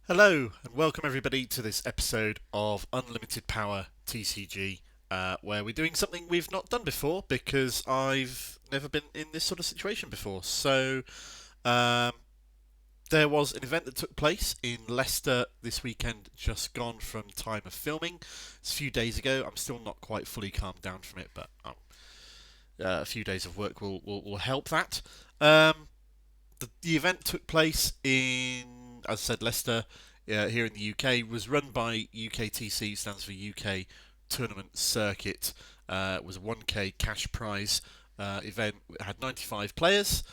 Hello and welcome everybody to this episode of Unlimited Power TCG, where we're doing something we've not done before because I've never been in this sort of situation before. Um, there was an event that took place in Leicester this weekend, just gone from time of filming. It's a few days ago. I'm still not quite fully calmed down from it, but a few days of work will help that. Um, the event took place in, as I said, Leicester, here in the UK. Was run by UKTC, stands for UK Tournament Circuit. It was a 1K cash prize event. It had 95 players.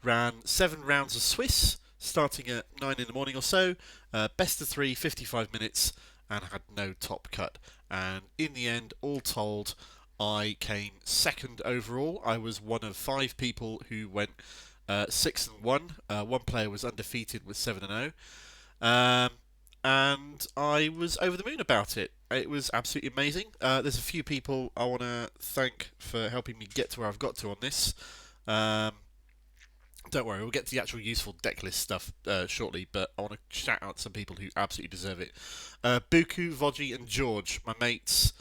Ran 7 rounds of Swiss, starting at 9 in the morning or so. Best of 3, 55 minutes, and had no top cut. And in the end, all told, I came second overall. I was one of 5 people who went 6-1. One player was undefeated with 7-0. And I was over the moon about it. It was absolutely amazing. There's a few people I want to thank for helping me get to where I've got to on this. Um, don't worry, we'll get to the actual useful deck list stuff shortly, but I want to shout out some people who absolutely deserve it. Buku, Voji, and George, my mates,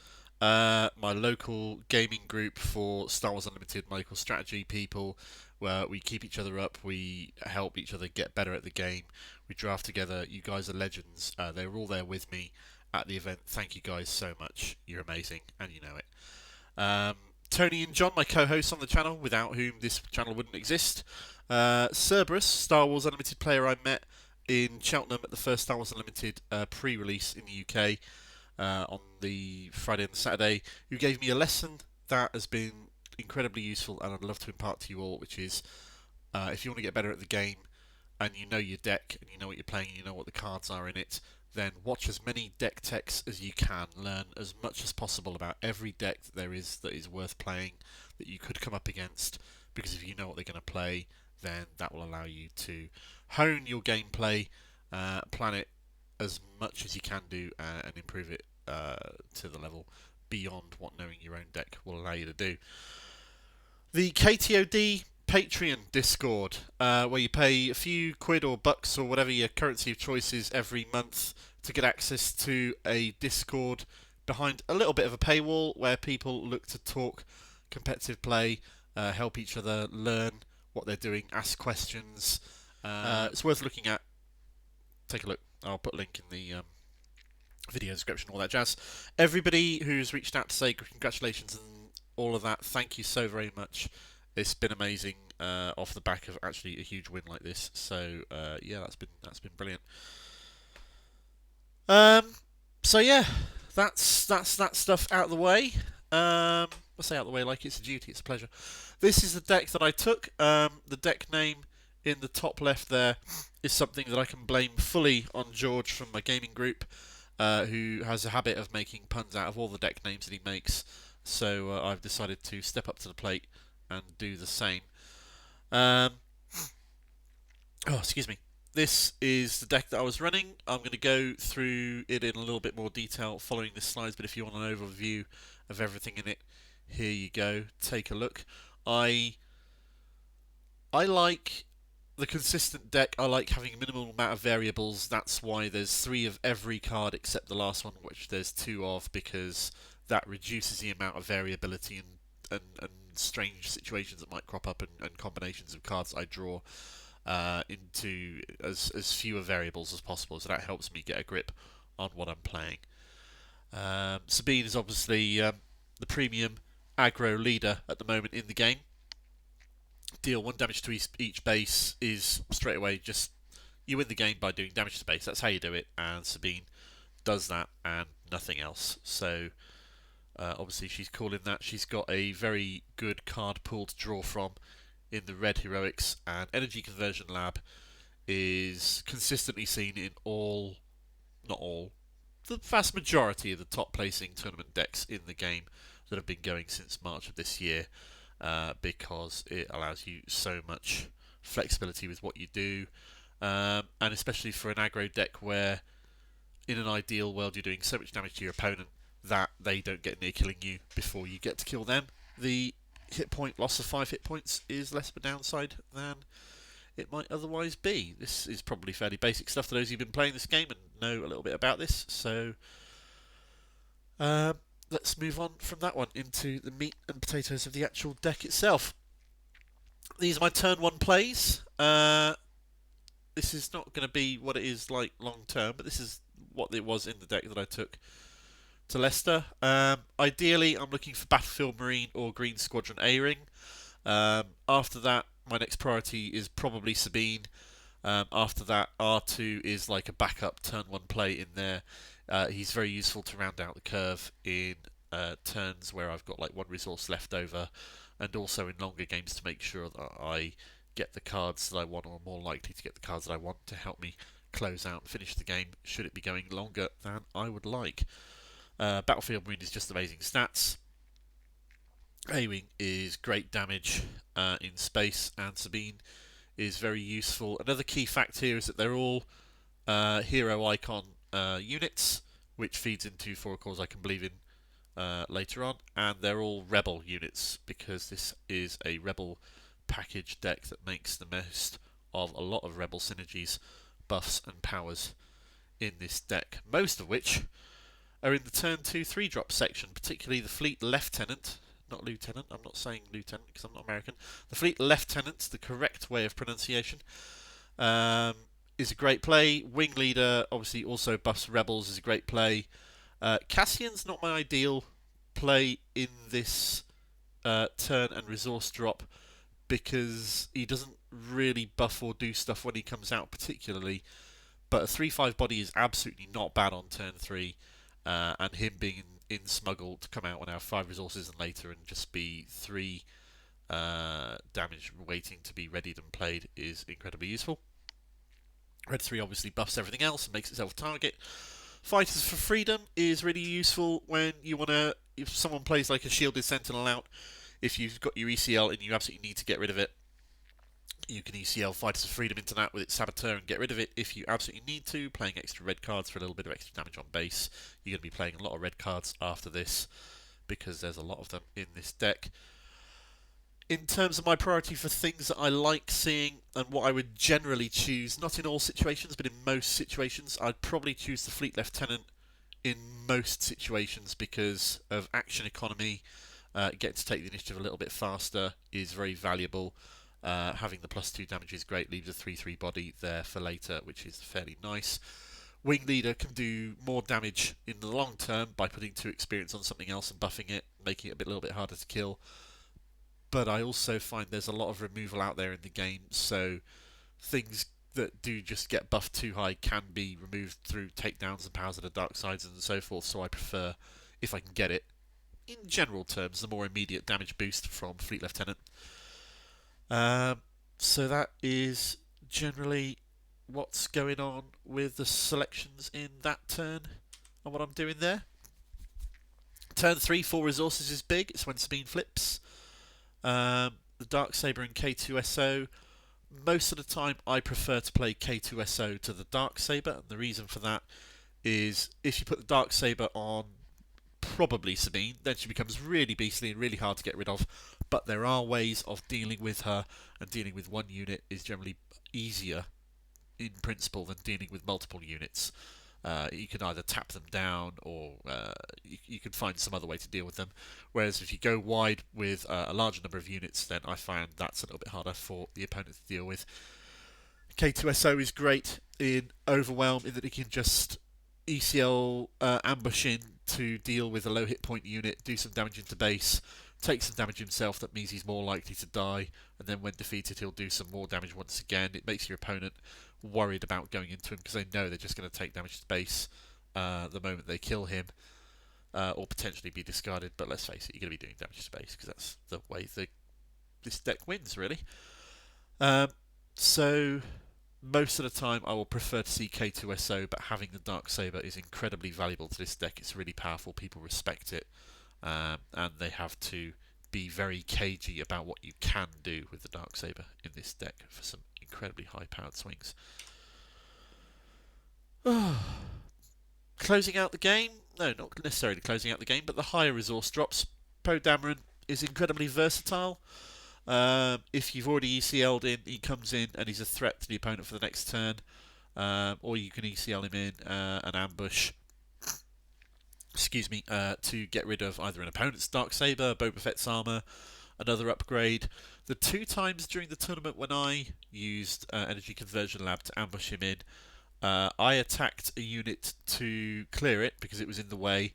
my local gaming group for Star Wars Unlimited, my local strategy people, where we keep each other up, we help each other get better at the game, we draft together. You guys are legends. They were all there with me at the event. Thank you guys so much. You're amazing, and you know it. Tony and John, my co-hosts on the channel, without whom this channel wouldn't exist. Cerberus, Star Wars Unlimited player I met in Cheltenham at the first Star Wars Unlimited pre-release in the UK on the Friday and the Saturday, who gave me a lesson that has been incredibly useful and I'd love to impart to you all, which is if you want to get better at the game and you know your deck and you know what you're playing and you know what the cards are in it, then watch as many deck techs as you can. Learn as much as possible about every deck that is worth playing, that you could come up against, because if you know what they're going to play, then that will allow you to hone your gameplay, plan it as much as you can do, and improve it to the level beyond what knowing your own deck will allow you to do. The KTOD Patreon Discord, where you pay a few quid or bucks or whatever your currency of choice is every month to get access to a Discord behind a little bit of a paywall where people look to talk competitive play, help each other learn what they're doing, ask questions. It's worth looking at. Take a look. I'll put a link in the video description, all that jazz. Everybody who's reached out to say congratulations and all of that, thank you so very much. It's been amazing off the back of actually a huge win like this. So yeah, that's been brilliant. So yeah, that's that stuff out of the way. I say out of the way like it's a duty, it's a pleasure. This is the deck that I took. The deck name in the top left there is something that I can blame fully on George from my gaming group, who has a habit of making puns out of all the deck names that he makes. So I've decided to step up to the plate and do the same. Oh, excuse me. This is the deck that I was running. I'm going to go through it in a little bit more detail following the slides, but if you want an overview of everything in it, here you go. Take a look. I like the consistent deck. I like having a minimal amount of variables. That's why there's 3 of every card except the last one, which there's 2 of, because that reduces the amount of variability and strange situations that might crop up, and combinations of cards I draw into as fewer variables as possible. So that helps me get a grip on what I'm playing. Sabine is obviously the premium aggro leader at the moment in the game. Deal 1 damage to each base is straight away just you win the game by doing damage to base. That's how you do it, and Sabine does that and nothing else. So obviously she's cool in that. She's got a very good card pool to draw from in the red heroics, and Energy Conversion Lab is consistently seen in all, not all, the vast majority of the top placing tournament decks in the game that have been going since March of this year, because it allows you so much flexibility with what you do, and especially for an aggro deck where in an ideal world you're doing so much damage to your opponent that they don't get near killing you before you get to kill them. The hit point loss of 5 hit points is less of a downside than it might otherwise be. This is probably fairly basic stuff to those who've been playing this game and know a little bit about this. So let's move on from that one into the meat and potatoes of the actual deck itself. These are my turn 1 plays. This is not going to be what it is like long term, but this is what it was in the deck that I took to Leicester. Ideally, I'm looking for Battlefield Marine or Green Squadron A-Ring. After that, my next priority is probably Sabine. After that, R2 is like a backup turn 1 play in there. He's very useful to round out the curve in turns where I've got like 1 resource left over, and also in longer games to make sure that I get the cards that I want, or more likely to get the cards that I want to help me close out and finish the game should it be going longer than I would like. Battlefield Marine is just amazing stats. A-Wing is great damage in space, and Sabine is very useful. Another key fact here is that they're all hero icon units, which feeds into 4 cores I can believe in later on, and they're all rebel units because this is a rebel package deck that makes the most of a lot of rebel synergies, buffs and powers in this deck, most of which are in the turn 2/3 drop section, particularly the Fleet Lieutenant. Not Lieutenant, I'm not saying Lieutenant because I'm not American. The Fleet Lieutenant, the correct way of pronunciation, is a great play. Wing Leader obviously also buffs rebels, is a great play. Cassian's not my ideal play in this turn and resource drop because he doesn't really buff or do stuff when he comes out particularly, but a 3/5 body is absolutely not bad on turn 3, and him being in smuggle to come out when I have 5 resources and later and just be 3 damage waiting to be readied and played is incredibly useful. Red 3 obviously buffs everything else and makes itself a target. Fighters for Freedom is really useful when you want to, if someone plays like a Shielded Sentinel out, if you've got your ECL and you absolutely need to get rid of it, you can ECL Fighters for Freedom into that with its Saboteur and get rid of it if you absolutely need to, playing extra red cards for a little bit of extra damage on base. You're going to be playing a lot of red cards after this because there's a lot of them in this deck. In terms of my priority for things that I like seeing and what I would generally choose, not in all situations, but in most situations, I'd probably choose the Fleet Lieutenant in most situations because of action economy. Getting to take the initiative a little bit faster is very valuable. Having the +2 damage is great, leaves a 3/3 body there for later, which is fairly nice. Wing Leader can do more damage in the long term by putting 2 experience on something else and buffing it, making it a little bit harder to kill. But I also find there's a lot of removal out there in the game, so things that do just get buffed too high can be removed through takedowns and powers of the dark sides and so forth, so I prefer, if I can get it, in general terms, the more immediate damage boost from Fleet Lieutenant. So that is generally what's going on with the selections in that turn and what I'm doing there. Turn 3, 4 resources is big. It's when Sabine flips. The Darksaber and K2SO. Most of the time I prefer to play K2SO to the Darksaber, and the reason for that is if you put the Darksaber on probably Sabine, then she becomes really beastly and really hard to get rid of, but there are ways of dealing with her, and dealing with one unit is generally easier in principle than dealing with multiple units. You can either tap them down or you can find some other way to deal with them. Whereas if you go wide with a larger number of units, then I find that's a little bit harder for the opponent to deal with. K2SO is great in Overwhelm in that it can just ECL ambush in to deal with a low hit point unit, do some damage into base, take some damage himself, that means he's more likely to die, and then when defeated he'll do some more damage once again. It makes your opponent worried about going into him because they know they're just going to take damage to base the moment they kill him, or potentially be discarded, but let's face it, you're going to be doing damage to base because that's the way this deck wins, really. So most of the time I will prefer to see K2SO, but having the Darksaber is incredibly valuable to this deck. It's really powerful, people respect it, and they have to be very cagey about what you can do with the Darksaber in this deck for some incredibly high powered swings. Closing out the game, no, not necessarily closing out the game, but the higher resource drops. Poe Dameron is incredibly versatile. If you've already ECL'd in, he comes in and he's a threat to the opponent for the next turn. Or you can ECL him in an ambush, excuse me, to get rid of either an opponent's Darksaber, Boba Fett's armor, another upgrade. The two times during the tournament when I used Energy Conversion Lab to ambush him in, I attacked a unit to clear it because it was in the way,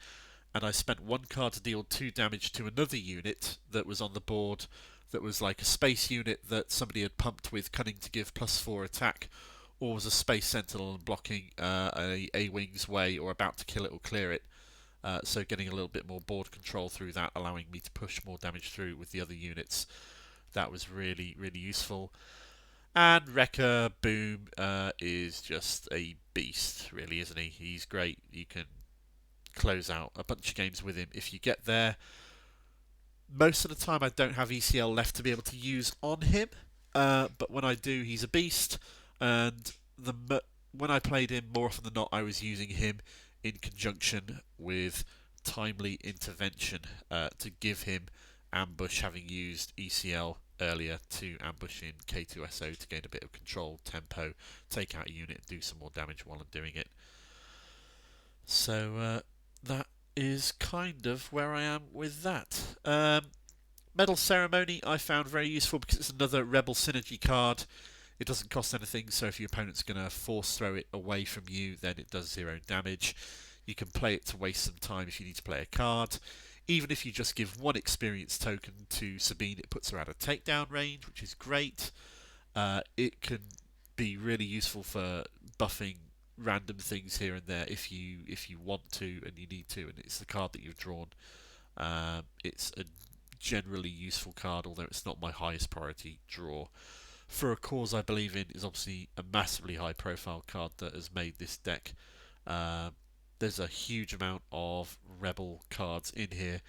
and I spent one card to deal 2 damage to another unit that was on the board that was like a space unit that somebody had pumped with Cunning to give +4 attack, or was a Space Sentinel and blocking a Wing's way or about to kill it or clear it. So getting a little bit more board control through that, allowing me to push more damage through with the other units. That was really, really useful. And Wrecker Boom is just a beast, really, isn't he? He's great. You can close out a bunch of games with him if you get there. Most of the time I don't have ECL left to be able to use on him, but when I do, he's a beast. And when I played him, more often than not, I was using him in conjunction with Timely Intervention to give him ambush, having used ECL earlier to ambush in K2SO to gain a bit of control, tempo, take out a unit, and do some more damage while I'm doing it. So that is kind of where I am with that. Medal Ceremony I found very useful because it's another Rebel Synergy card. It doesn't cost anything, so if your opponent's going to force throw it away from you, then it does 0 damage. You can play it to waste some time if you need to play a card. Even if you just give 1 experience token to Sabine, it puts her out of takedown range, which is great. It can be really useful for buffing random things here and there if you want to and you need to, and it's the card that you've drawn. It's a generally useful card, although it's not my highest priority draw. For a cause I believe in is obviously a massively high profile card that has made this deck. There's a huge amount of Rebel cards in here.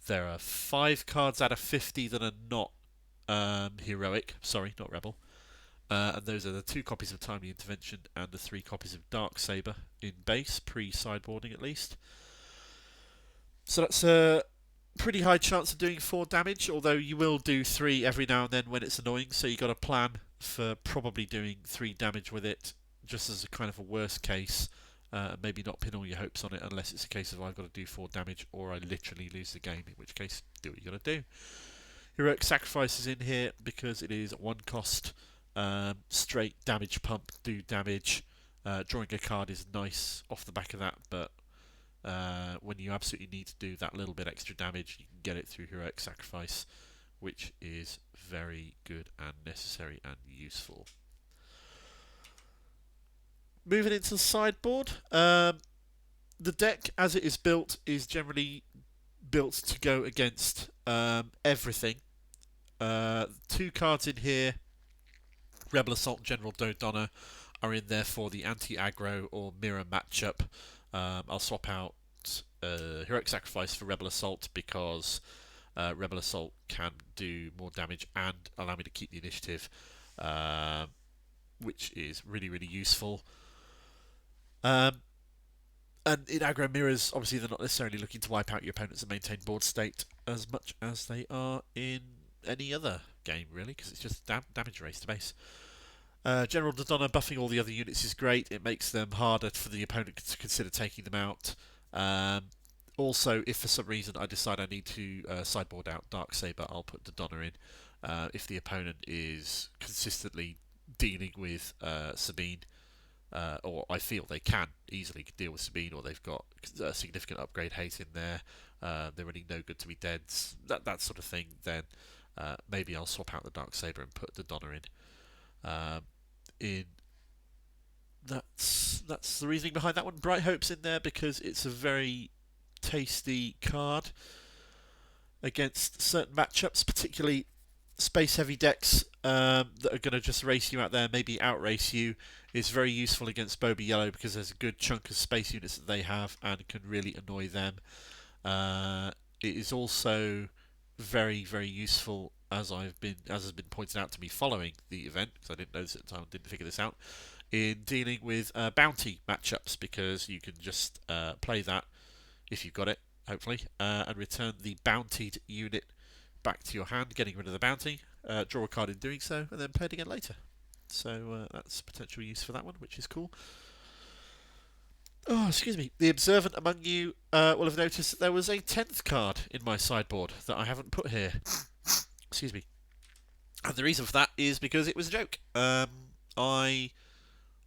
There are 5 cards out of 50 that are not heroic. Sorry, not Rebel. And those are the 2 copies of Timely Intervention and the 3 copies of Darksaber in base, pre-sideboarding at least. So that's a pretty high chance of doing 4 damage, although you will do 3 every now and then when it's annoying, so you've got to plan for probably doing 3 damage with it, just as a kind of a worst case. Maybe not pin all your hopes on it unless it's a case of I've got to do 4 damage or I literally lose the game, in which case do what you got to do. Heroic Sacrifice is in here because it is 1 cost, straight damage pump, do damage. Drawing a card is nice off the back of that, but when you absolutely need to do that little bit extra damage, you can get it through Heroic Sacrifice, which is very good and necessary and useful. Moving into the sideboard, the deck as it is built is generally built to go against everything. 2 cards in here, Rebel Assault and General Dodonna, are in there for the anti-aggro or mirror matchup. I'll swap out Heroic Sacrifice for Rebel Assault because Rebel Assault can do more damage and allow me to keep the initiative, which is really, really useful. And in aggro mirrors, obviously they're not necessarily looking to wipe out your opponents and maintain board state as much as they are in any other game, really, because it's just a damage race to base. General Dodonna buffing all the other units is great. It makes them harder for the opponent to consider taking them out. Also, if for some reason I decide I need to sideboard out Darksaber, I'll put Dodonna in. If the opponent is consistently dealing with Sabine, or I feel they can easily deal with Sabine, or they've got significant upgrade hate in there, they're running no good to be deads, that sort of thing, then maybe I'll swap out the Darksaber and put Dodonna in. That's the reasoning behind that one. Bright Hope's in there because it's a very tasty card against certain matchups, particularly space heavy decks that are going to just race you out there, maybe outrace you. Is very useful against Boba Yellow because there's a good chunk of space units that they have and can really annoy them. It is also very, very useful, as has been pointed out to me following the event, because I didn't know this at the time, didn't figure this out, in dealing with bounty matchups, because you can just play that if you've got it, hopefully, and return the bountied unit back to your hand, getting rid of the bounty. draw a card in doing so, and then play it again later. So that's potential use for that one, which is cool. Oh, excuse me. The observant among you will have noticed that there was a 10th card in my sideboard that I haven't put here. Excuse me. And the reason for that is because it was a joke. I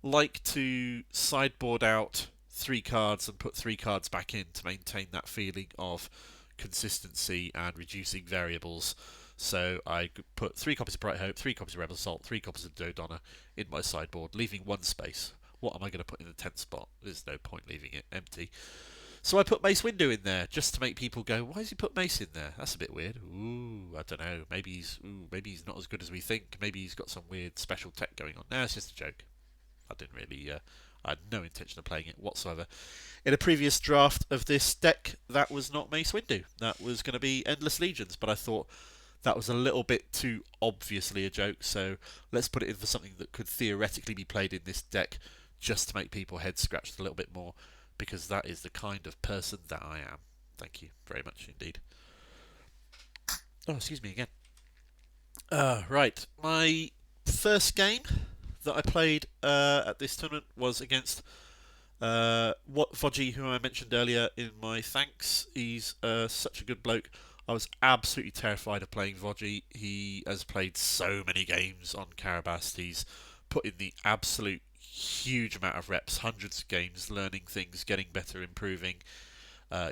like to sideboard out 3 cards and put 3 cards back in to maintain that feeling of consistency and reducing variables. So I put 3 copies of Bright Hope, 3 copies of Rebel Assault, 3 copies of Dodonna in my sideboard, leaving 1 space. What am I going to put in the 10th spot? There's no point leaving it empty. So I put Mace Windu in there just to make people go, why has he put Mace in there? That's a bit weird. Ooh, I don't know. Maybe he's not as good as we think. Maybe he's got some weird special tech going on. No, it's just a joke. I didn't really. I had no intention of playing it whatsoever. In a previous draft of this deck, that was not Mace Windu. That was going to be Endless Legions, but I thought that was a little bit too obviously a joke, so let's put it in for something that could theoretically be played in this deck just to make people head scratched a little bit more, because that is the kind of person that I am. Thank you very much indeed. Oh, excuse me again. Right, my first game that I played at this tournament was against Vodgy, who I mentioned earlier in my thanks. He's such a good bloke. I was absolutely terrified of playing Vodgy. He has played so many games on Karabast. He's put in the absolute huge amount of reps, hundreds of games, learning things, getting better, improving.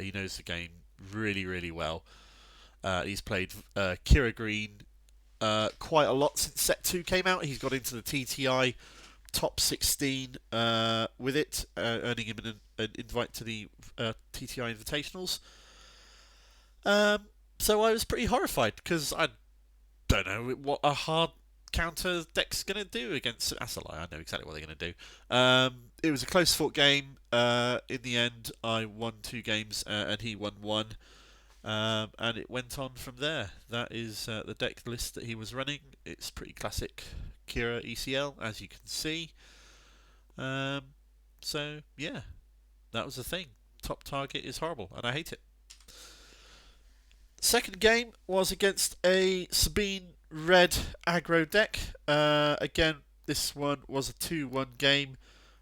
He knows the game really, really well. He's played Kira Green quite a lot since Set 2 came out. He's got into the TTI top 16 with it, earning him an invite to the TTI Invitationals. So I was pretty horrified because I don't know what a hard counter deck's going to do against Asalai. I know exactly what they're going to do. It was a close fought game. In the end, I won 2 games and he won 1. And it went on from there. That is the deck list that he was running. It's pretty classic Kira ECL, as you can see. So, yeah, that was the thing. Top target is horrible, and I hate it. Second game was against a Sabine red aggro deck. Again, this one was a 2-1 game.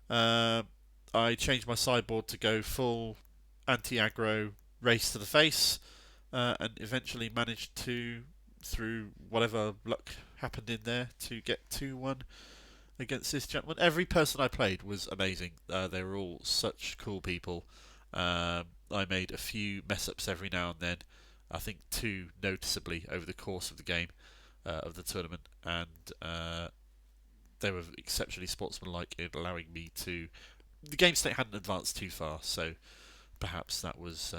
I changed my sideboard to go full anti-aggro race to the face, and eventually managed to, through whatever luck happened in there, to get 2-1 against this gentleman. Every person I played was amazing. They were all such cool people. I made a few mess-ups every now and then. I think 2 noticeably over the course of the game, of the tournament, and they were exceptionally sportsmanlike in allowing me to... The game state hadn't advanced too far, so perhaps that was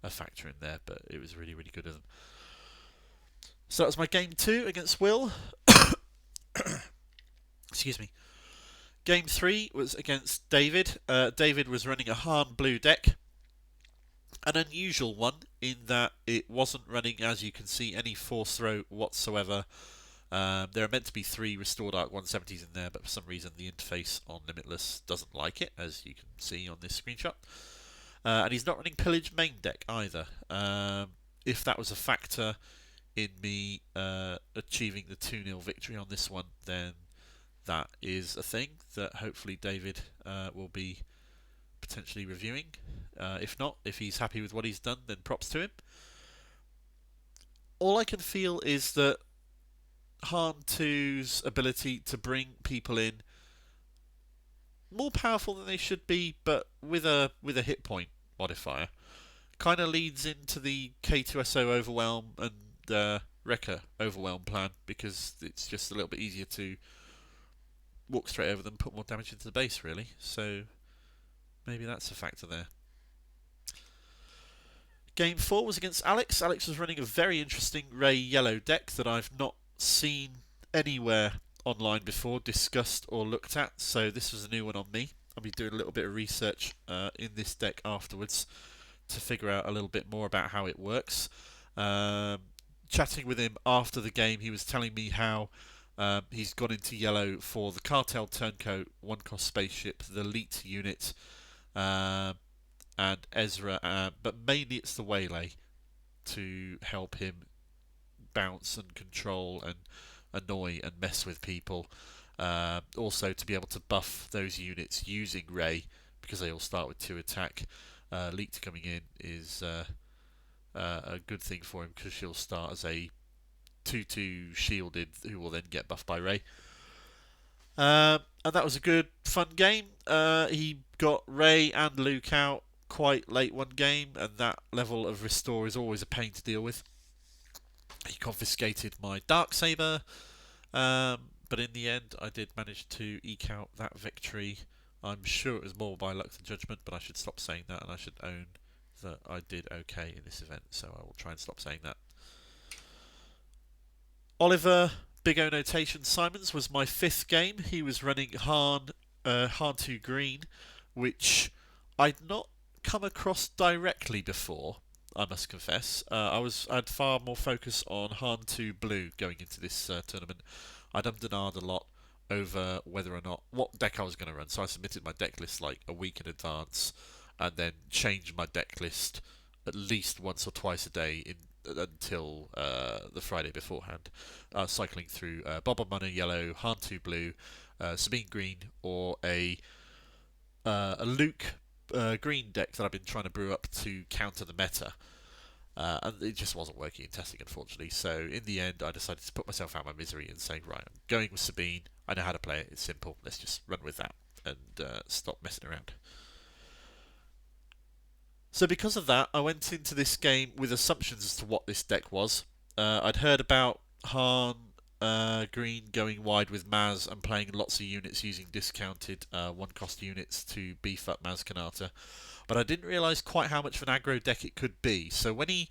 a factor in there, but it was really, really good of them. So that was my game 2 against Will. Excuse me. Game 3 was against David. David was running a Han blue deck. An unusual one in that it wasn't running, as you can see, any force throw whatsoever. There are meant to be 3 Restored Arc 170s in there, but for some reason the interface on Limitless doesn't like it, as you can see on this screenshot. And he's not running Pillage main deck either. If that was a factor in me achieving the 2-0 victory on this one, then that is a thing that hopefully David will be potentially reviewing. If not, if he's happy with what he's done, then props to him. All I can feel is that Han 2's ability to bring people in more powerful than they should be, but with a hit point modifier, kind of leads into the K2SO Overwhelm and Wrecker Overwhelm plan, because it's just a little bit easier to walk straight over them, put more damage into the base, really. So maybe that's a factor there. Game 4 was against Alex. Alex was running a very interesting Ray Yellow deck that I've not seen anywhere online before, discussed or looked at, so this was a new one on me. I'll be doing a little bit of research in this deck afterwards to figure out a little bit more about how it works. Chatting with him after the game, he was telling me how he's gone into yellow for the Cartel Turncoat, 1-cost spaceship, the Elite unit, and Ezra, but mainly it's the Waylay to help him bounce and control and annoy and mess with people. Also, to be able to buff those units using Ray, because they all start with 2 attack. Leeked coming in is a good thing for him, because she'll start as a 2/2 shielded, who will then get buffed by Ray. And that was a good, fun game. He got Ray and Luke out quite late one game, and that level of restore is always a pain to deal with. He confiscated my Darksaber, but in the end I did manage to eke out that victory. I'm sure it was more by luck than judgment, but I should stop saying that, and I should own that I did okay in this event, so I will try and stop saying that. Oliver Big O Notation Simons was my 5th game. He was running Harn 2 Green, which I'd not come across directly before, I must confess. I had far more focus on Harn 2 Blue going into this tournament. I'd ummed and ahed a lot over whether or not what deck I was going to run, so I submitted my deck list like a week in advance, and then changed my deck list at least once or twice a day until the Friday beforehand, cycling through Bob on Mono Yellow, Han 2 Blue, Sabine Green, or a Luke Green deck that I've been trying to brew up to counter the meta. And it just wasn't working in testing, unfortunately. So in the end, I decided to put myself out of my misery and say, right, I'm going with Sabine. I know how to play it. It's simple. Let's just run with that and stop messing around. So because of that, I went into this game with assumptions as to what this deck was. I'd heard about Han Green going wide with Maz and playing lots of units using discounted 1-cost units to beef up Maz Kanata, but I didn't realise quite how much of an aggro deck it could be. So when he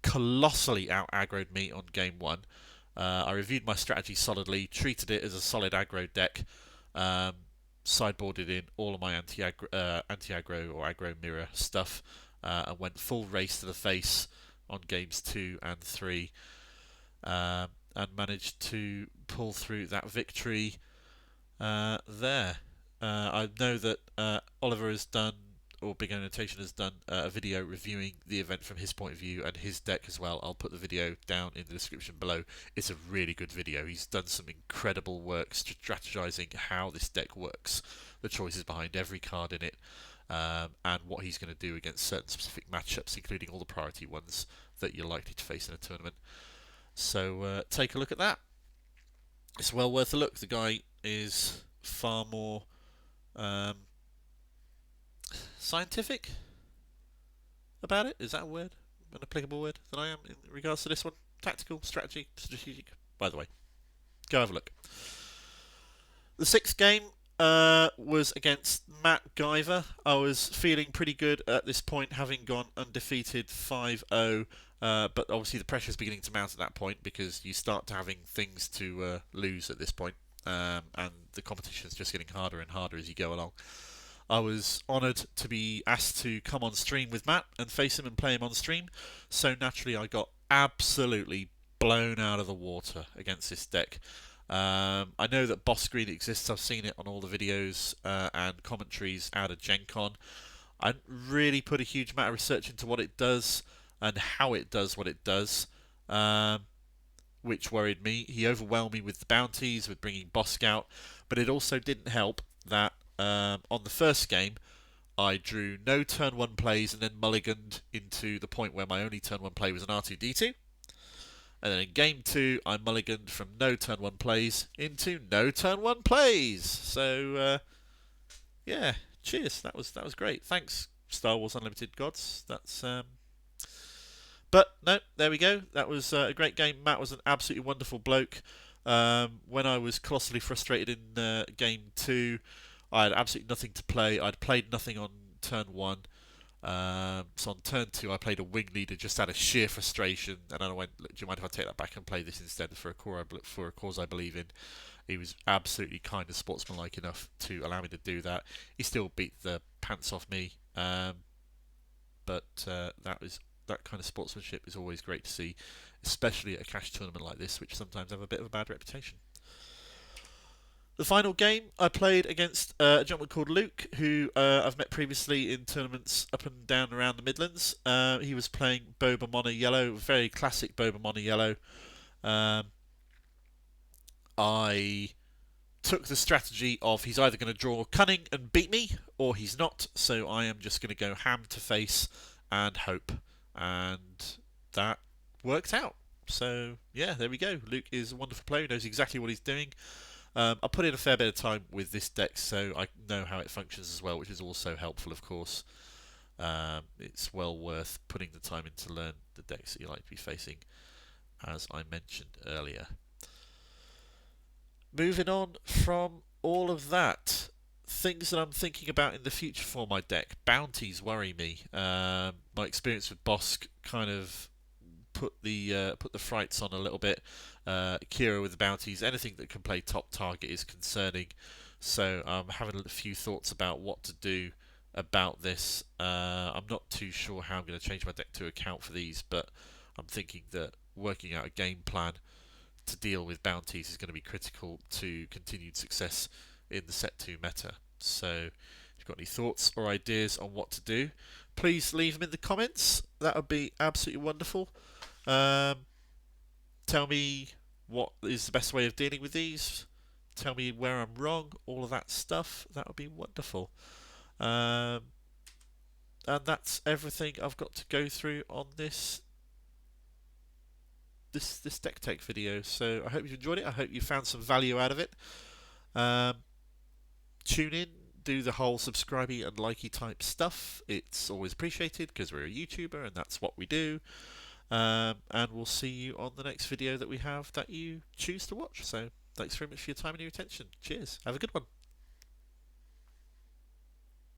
colossally out-aggroed me on game 1, I reviewed my strategy solidly, treated it as a solid aggro deck, sideboarded in all of my anti-aggro or aggro mirror stuff, and went full race to the face on games 2 and 3, and managed to pull through that victory there. I know that Oliver has done, or Big Annotation has done, a video reviewing the event from his point of view and his deck as well. I'll put the video down in the description below. It's a really good video. He's done some incredible work strategizing how this deck works, the choices behind every card in it, and what he's going to do against certain specific matchups, including all the priority ones that you're likely to face in a tournament. So take a look at that. It's well worth a look. The guy is far more scientific about it. Is that a word? An applicable word than I am in regards to this one? Tactical, strategy, strategic. By the way, go have a look. The 6th game was against Matt Guyver. I was feeling pretty good at this point, having gone undefeated 5-0. But obviously the pressure is beginning to mount at that point, because you start to having things to lose at this point, and the competition is just getting harder and harder as you go along. I was honoured to be asked to come on stream with Matt and face him and play him on stream, so naturally I got absolutely blown out of the water against this deck. I know that Boss Green exists. I've seen it on all the videos and commentaries out of Gen Con. I didn't really put a huge amount of research into what it does and how it does what it does, which worried me. He overwhelmed me with the bounties, with bringing Boss Scout, but it also didn't help that on the first game I drew no turn 1 plays and then mulliganed into the point where my only turn 1 play was an R2-D2. And then in game 2, I mulliganed from no turn 1 plays into no turn 1 plays. So, yeah, cheers. That was great. Thanks, Star Wars Unlimited Gods. That's But no, there we go. That was a great game. Matt was an absolutely wonderful bloke. When I was colossally frustrated in game 2, I had absolutely nothing to play. I'd played nothing on turn 1. So on turn 2, I played a wing leader just out of sheer frustration, and then I went, "Look, do you mind if I take that back and play this instead for a cause I believe in?" He was absolutely kind and sportsmanlike enough to allow me to do that. He still beat the pants off me, but that kind of sportsmanship is always great to see, especially at a cash tournament like this, which sometimes have a bit of a bad reputation. The final game I played against a gentleman called Luke, who I've met previously in tournaments up and down around the Midlands. He was playing Boba Mono Yellow, very classic Boba Mono Yellow. Um, I took the strategy of he's either going to draw cunning and beat me, or he's not. So I am just going to go ham to face and hope, and that worked out. So yeah, there we go. Luke is a wonderful player. He knows exactly what he's doing. I put in a fair bit of time with this deck, so I know how it functions as well, which is also helpful, of course. It's well worth putting the time in to learn the decks that you like to be facing, as I mentioned earlier. Moving on from all of that, things that I'm thinking about in the future for my deck. Bounties worry me. My experience with Bosk kind of put the frights on a little bit. Kira with the bounties, anything that can play top target is concerning. So I'm having a few thoughts about what to do about this. I'm not too sure how I'm going to change my deck to account for these, but I'm thinking that working out a game plan to deal with bounties is going to be critical to continued success in the set 2 meta. So if you've got any thoughts or ideas on what to do, please leave them in the comments. That would be absolutely wonderful. Tell me what is the best way of dealing with these. Tell me where I'm wrong. All of that stuff. That would be wonderful. And that's everything I've got to go through on this deck take video. So I hope you enjoyed it. I hope you found some value out of it. Tune in, do the whole subscribey and likey type stuff. It's always appreciated because we're a YouTuber and that's what we do. And we'll see you on the next video that we have that you choose to watch. So thanks very much for your time and your attention. Cheers. Have a good one.